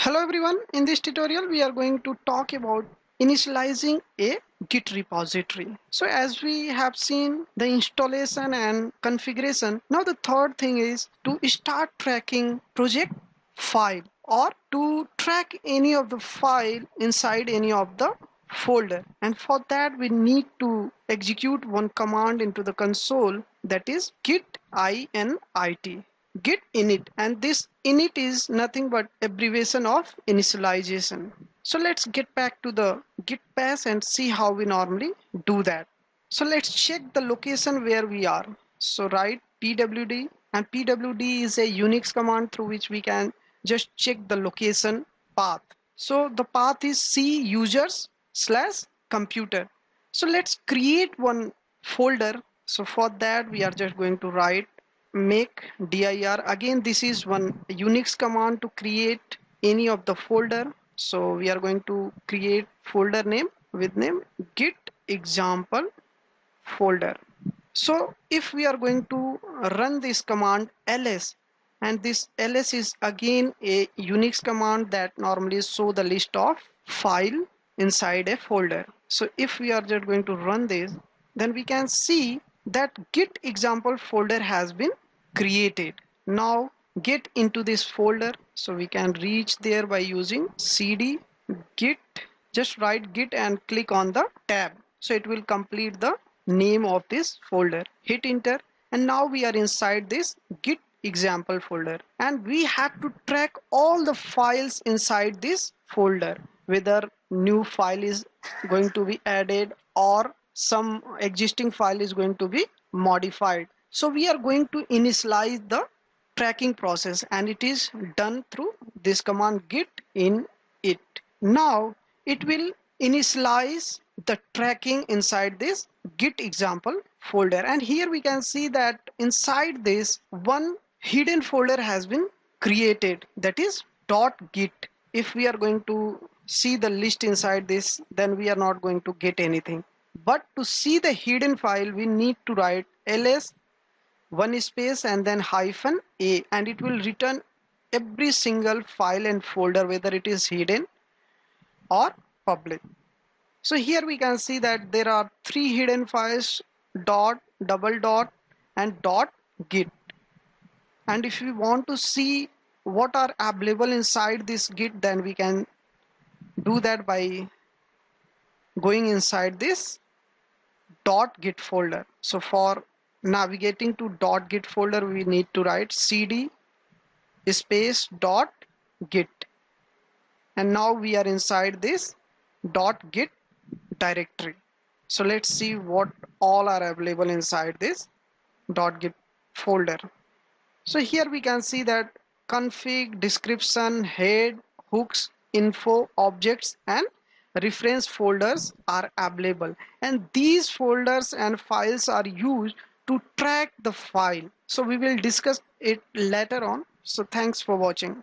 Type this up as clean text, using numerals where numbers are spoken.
Hello everyone, in this tutorial we are going to talk about initializing a Git repository. So as we have seen the installation and configuration, now the third thing is to start tracking project file or to track any of the file inside any of the folder, and for that we need to execute one command into the console, that is git init, git init, and this init is nothing but abbreviation of initialization. So let's get back to the git pass and see how we normally do that. So let's check the location where we are. So write pwd, and pwd is a Unix command through which we can just check the location path. So the path is c users slash computer. So let's create one folder. So for that we are just going to write make dir. Again, this is one Unix command to create any of the folder. So we are going to create folder name with name git example folder. So if we are going to run this command ls, and this ls is again a Unix command that normally show the list of file inside a folder. So if we are just going to run this, then we can see that git example folder has been created. Now get into this folder. So we can reach there by using cd git. Just write git and click on the tab, so it will complete the name of this folder. Hit enter, and now we are inside this git example folder, and we have to track all the files inside this folder, whether new file is going to be added or some existing file is going to be modified. So we are going to initialize the tracking process, and it is done through this command git in it. Now it will initialize the tracking inside this git example folder, and here we can see that inside this one hidden folder has been created, that is .git. If we are going to see the list inside this, then we are not going to get anything, but to see the hidden file we need to write ls one space and then hyphen a, and it will return every single file and folder, whether it is hidden or public. So here we can see that there are three hidden files, dot, double dot, and dot git. And if we want to see what are available inside this git, then we can do that by going inside this dot git folder. So for navigating to dot git folder, we need to write cd space dot git, and now we are inside this dot git directory. So let's see what all are available inside this .git folder. So here we can see that config, description, head, hooks, info, objects, and reference folders are available, and these folders and files are used to track the file. So we will discuss it later on. So thanks for watching.